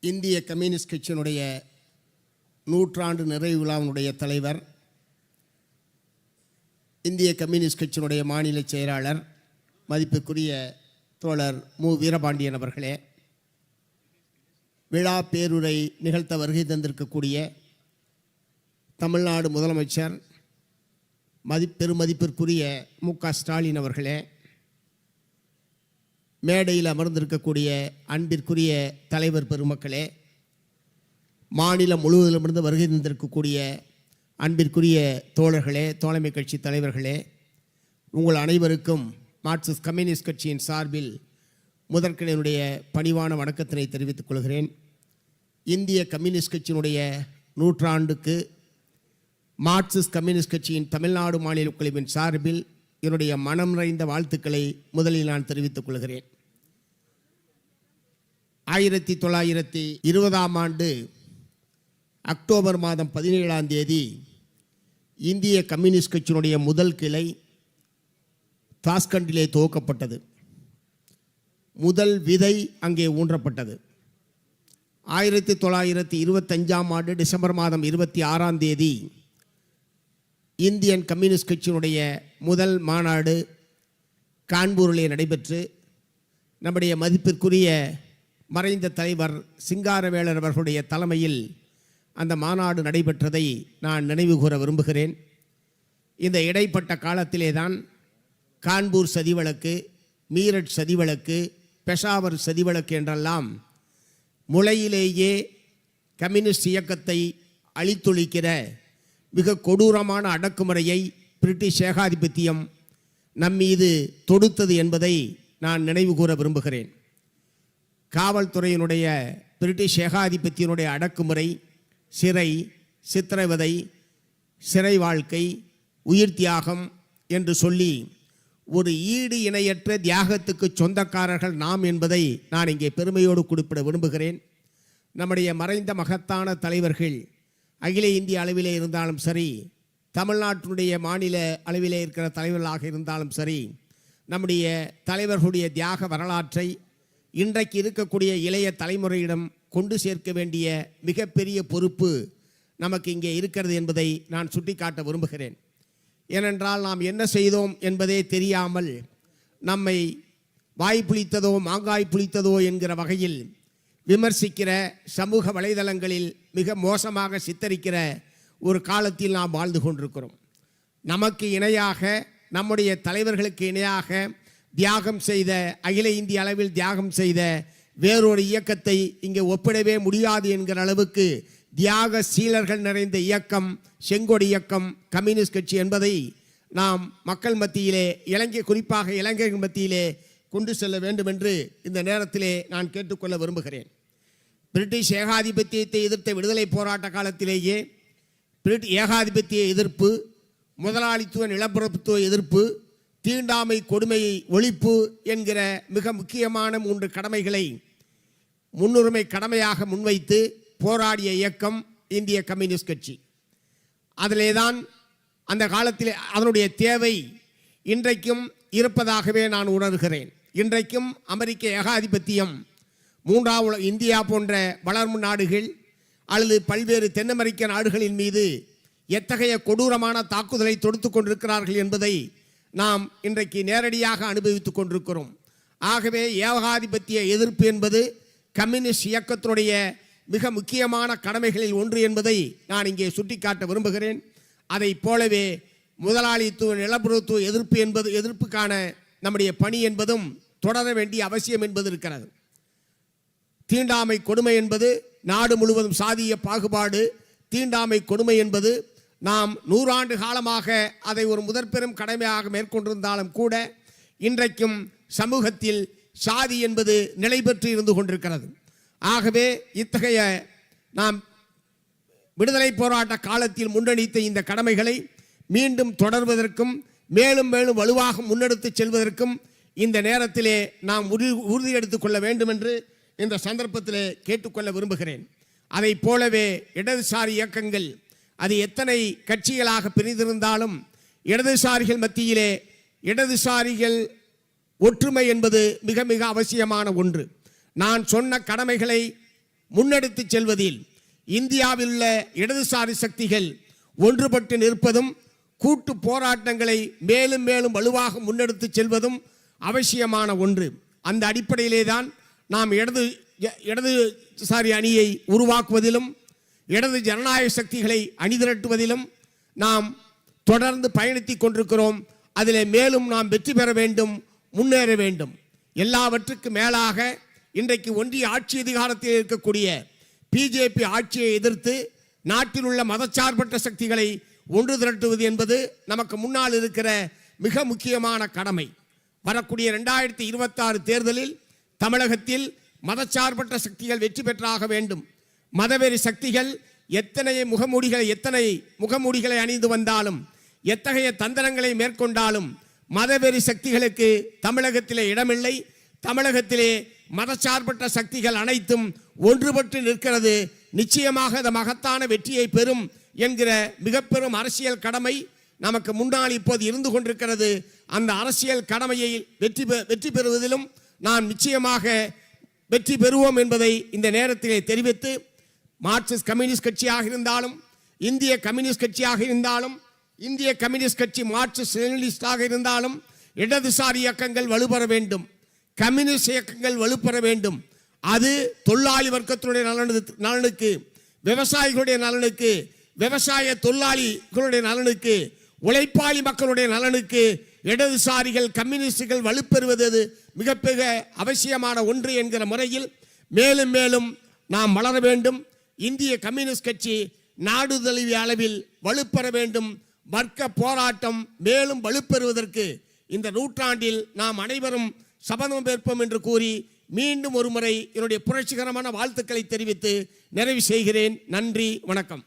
இந்திய கம்யூனிஸ்ட் கட்சியினுடைய நூற்றாண்டு நிறைவு விழாவினுடைய தலைவர், இந்திய கம்யூனிஸ்ட் கட்சியினுடைய மாநில செயலாளர், மதிப்புக்குரிய தோழர் மு. வீரபாண்டியன் அவர்களே, விழா பேருரை நிகழ்த்த வருகை தந்திருக்கக்கூடிய தமிழ்நாடு முதலமைச்சர் பெருமதிப்பிற்குரிய மு. க. ஸ்டாலின் அவர்களே, மேடையில் அமர்ந்திருக்கக்கூடிய அன்பிற்குரிய தலைவர் பெருமக்களே, மாநிலம் முழுவதிலுமிருந்து வருகை தந்திருக்கக்கூடிய அன்பிற்குரிய தோழர்களே, தோழமை கட்சி தலைவர்களே, உங்கள் அனைவருக்கும் மார்க்சிஸ்ட் கம்யூனிஸ்ட் கட்சியின் சார்பில் முதற்கனையினுடைய பணிவான வணக்கத்தினை தெரிவித்துக் கொள்கிறேன். இந்திய கம்யூனிஸ்ட் கட்சியினுடைய நூற்றாண்டுக்கு மார்க்சிஸ்ட் கம்யூனிஸ்ட் கட்சியின் தமிழ்நாடு மாநில குழுவின் சார்பில் என்னுடைய மனம் நிறைந்த வாழ்த்துக்களை முதலில் நான் தெரிவித்துக் கொள்கிறேன். 1920ஆம் ஆண்டு அக்டோபர் மாதம் 17ஆம் தேதி இந்திய கம்யூனிஸ்ட் கட்சியினுடைய முதல் கிளை தாஸ்கண்டிலே துவக்கப்பட்டது. முதல் விதை அங்கே ஊன்றப்பட்டது. 1925ஆம் ஆண்டு டிசம்பர் மாதம் 26ஆம் தேதி இந்தியன் கம்யூனிஸ்ட் கட்சியினுடைய முதல் மாநாடு கான்பூரிலே நடைபெற்று நம்முடைய மதிப்பிற்குரிய மறைந்த தலைவர் சிங்காரவேலர் அவர்களுடைய தலைமையில் அந்த மாநாடு நடைபெற்றதை நான் நினைவு கூற விரும்புகிறேன். இந்த இடைப்பட்ட காலத்திலே தான் கான்பூர் சதிவழக்கு, மீரட் சதிவழக்கு, பெஷாவர் சதிவழக்கு என்றெல்லாம் முளையிலேயே கம்யூனிஸ்ட் இயக்கத்தை அழித்தொழிக்கிற மிக கொடூரமான அடக்குமுறையை பிரிட்டிஷ் ஏகாதிபத்தியம் நம்மீது தொடுத்தது என்பதை நான் நினைவு கூற விரும்புகிறேன். காவல்துறையினுடைய பிரிட்டிஷ் ஏகாதிபத்தியனுடைய அடக்குமுறை, சிறை, சித்திரவதை, சிறை வாழ்க்கை, உயிர் தியாகம் என்று சொல்லி ஒரு ஈடு இணையற்ற தியாகத்துக்கு சொந்தக்காரர்கள் நாம் என்பதை நான் இங்கே பெருமையோடு குறிப்பிட விரும்புகிறேன். நம்முடைய மறைந்த மகத்தான தலைவர்கள் அகில இந்திய அளவிலே இருந்தாலும் சரி, தமிழ்நாட்டினுடைய மாநில அளவிலே இருக்கிற தலைவர்களாக இருந்தாலும் சரி, நம்முடைய தலைவர்களுடைய தியாக வரலாற்றை இன்றைக்கு இருக்கக்கூடிய இளைய தலைமுறையிடம் கொண்டு சேர்க்க வேண்டிய மிகப்பெரிய பொறுப்பு நமக்கு இங்கே இருக்கிறது என்பதை நான் சுட்டிக்காட்ட விரும்புகிறேன். ஏனென்றால் நாம் என்ன செய்தோம் என்பதே தெரியாமல் நம்மை வாய் புளித்ததோ மாங்காய் புளித்ததோ என்கிற வகையில் விமர்சிக்கிற, சமூக வலைதளங்களில் மிக மோசமாக சித்தரிக்கிற ஒரு காலத்தில் நாம் வாழ்ந்து கொண்டிருக்கிறோம். நமக்கு இணையாக, நம்முடைய தலைவர்களுக்கு இணையாக தியாகம் செய்த, அகில இந்திய அளவில் தியாகம் செய்த வேறொரு இயக்கத்தை இங்கே ஒப்பிடவே முடியாது என்கிற அளவுக்கு தியாக சீலர்கள் நிறைந்த இயக்கம் செங்கொடி இயக்கம் கம்யூனிஸ்ட் கட்சி என்பதை நாம் மக்கள் மத்தியிலே, குறிப்பாக இளைஞர்கள் மத்தியிலே கொண்டு செல்ல வேண்டும் என்று இந்த நேரத்திலே நான் கேட்டுக்கொள்ள விரும்புகிறேன். பிரிட்டிஷ் ஏகாதிபத்தியத்தை எதிர்த்த விடுதலை போராட்ட காலத்திலேயே ஏகாதிபத்திய எதிர்ப்பு, முதலாளித்துவ நிலப்பரப்புத்துவ எதிர்ப்பு, தீண்டாமை கொடுமையை ஒழிப்பு என்கிற மிக முக்கியமான 3 கடமைகளை முன்னுரிமை கடமையாக முன்வைத்து போராடிய இயக்கம் இந்திய கம்யூனிஸ்ட் கட்சி. அதிலே தான் அந்த காலத்தில் அதனுடைய தேவை இன்றைக்கும் இருப்பதாகவே நான் உணர்கிறேன். இன்றைக்கும் அமெரிக்க ஏகாதிபத்தியம், மூன்றாவது இந்தியா போன்ற வளரும் நாடுகள் அல்லது பல்வேறு தென் அமெரிக்க நாடுகளின் மீது எத்தகைய கொடூரமான தாக்குதலை தொடுத்து கொண்டிருக்கிறார்கள் என்பதை நாம் இன்றைக்கு நேரடியாக அனுபவித்துக் கொண்டிருக்கிறோம். ஆகவே ஏகாதிபத்திய எதிர்ப்பு என்பது கம்யூனிஸ்ட் இயக்கத்தினுடைய மிக முக்கியமான கடமைகளில் ஒன்று என்பதை நான் இங்கே சுட்டிக்காட்ட விரும்புகிறேன். அதை போலவே முதலாளித்துவ நிலப்பரத்துவ எதிர்ப்புக்கான நம்முடைய பணி என்பதும் தொடர வேண்டிய அவசியம் என்பது இருக்கிறது. தீண்டாமை கொடுமை என்பது நாடு முழுவதும் சாதிய பாகுபாடு, தீண்டாமை கொடுமை என்பது நாம் 100 ஆண்டு காலமாக அதை ஒரு முதற்பெரும் கடமையாக மேற்கொண்டிருந்தாலும் கூட இன்றைக்கும் சமூகத்தில் சாதி என்பது நிலை பெற்று இருந்து கொண்டிருக்கிறது. ஆகவே இத்தகைய நாம் விடுதலை போராட்ட காலத்தில் முன்னெடுத்த இந்த கடமைகளை மீண்டும் தொடர்வதற்கும் மேலும் மேலும் வலுவாக முன்னெடுத்து செல்வதற்கும் இந்த நேரத்திலே நாம் உறுதி எடுத்துக் கொள்ள வேண்டும் என்று இந்த சந்தர்ப்பத்திலே கேட்டுக்கொள்ள விரும்புகிறேன். அதை போலவே இடதுசாரி இயக்கங்கள் அது எத்தனை கட்சிகளாக பிரிந்திருந்தாலும் இடதுசாரிகள் மத்தியிலே இடதுசாரிகள் ஒற்றுமை என்பது மிக மிக அவசியமான ஒன்று. நான் சொன்ன கடமைகளை முன்னெடுத்து செல்வதில் இந்தியாவில் உள்ள இடதுசாரி சக்திகள் ஒன்றுபட்டு நிற்பதும் கூட்டு போராட்டங்களை மேலும் மேலும் வலுவாக முன்னெடுத்து செல்வதும் அவசியமான ஒன்று. அந்த அடிப்படையிலே தான் நாம் இடதுசாரி அணியை உருவாக்குவதிலும் இடது ஜனநாயக சக்திகளை அணிதிரட்டுவதிலும் நாம் தொடர்ந்து பயணித்து கொண்டிருக்கிறோம். அதில் மேலும் நாம் வெற்றி பெற வேண்டும், முன்னேற வேண்டும். எல்லாவற்றுக்கு மேலாக இன்றைக்கு ஒன்றிய ஆட்சி அதிகாரத்தில் இருக்கக்கூடிய பிஜேபி ஆட்சியை எதிர்த்து நாட்டில் உள்ள மதச்சார்பற்ற சக்திகளை ஒன்று திரட்டுவது என்பது நமக்கு முன்னால் இருக்கிற மிக முக்கியமான கடமை. வரக்கூடிய 2026 தேர்தலில் தமிழகத்தில் மதச்சார்பற்ற சக்திகள் வெற்றி பெற்றாக வேண்டும். மதவெறி சக்திகள் எத்தனை முகமூடிகளை அணிந்து வந்தாலும், எத்தகைய தந்திரங்களை மேற்கொண்டாலும் மதவெறி சக்திகளுக்கு தமிழகத்திலே இடமில்லை. தமிழகத்திலே மதச்சார்பற்ற சக்திகள் அனைத்தும் ஒன்றுபட்டு நிற்கிறது. நிச்சயமாக அந்த மகத்தான வெற்றியை பெறும் என்கிற மிக பெரும் அரசியல் கடமை நமக்கு முன்னால் இப்போது இருந்து கொண்டிருக்கிறது. அந்த அரசியல் கடமையை வெற்றி பெறுவதிலும் நாம் நிச்சயமாக வெற்றி பெறுவோம் என்பதை இந்த நேரத்திலே தெரிவித்து, மார்க்சிஸ்ட் கம்யூனிஸ்ட் கட்சியாக இருந்தாலும், இந்திய கம்யூனிஸ்ட் கட்சியாக இருந்தாலும், இந்திய கம்யூனிஸ்ட் கட்சி மார்க்சிஸ்ட் லெனினிஸ்டாக இருந்தாலும், இடதுசாரி இயக்கங்கள் வலுப்பெற வேண்டும், கம்யூனிஸ்ட் இயக்கங்கள் வலுப்பெற வேண்டும். அது தொழிலாளி வர்க்கத்தினுடைய நலனுக்கு, விவசாயிகளுடைய நலனுக்கு, விவசாய தொழிலாளிகளுடைய நலனுக்கு, உழைப்பாளி மக்களுடைய நலனுக்கு இடதுசாரிகள் கம்யூனிஸ்டுகள் வலுப்பெறுவது மிக மிக அவசியமான ஒன்று என்கிற முறையில் மேலும் மேலும் நாம் வளர வேண்டும். இந்திய கம்யூனிஸ்ட் கட்சி நாடு தழுவிய அளவில் வலுப்பெற வேண்டும். வர்க்க போராட்டம் மேலும் வலுப்பெறுவதற்கு இந்த நூற்றாண்டில் நாம் அனைவரும் சபதம் ஏற்போம் என்று கூறி மீண்டும் ஒரு முறை என்னுடைய புரட்சிகரமான வாழ்த்துக்களை தெரிவித்து நிறைவு செய்கிறேன். நன்றி, வணக்கம்.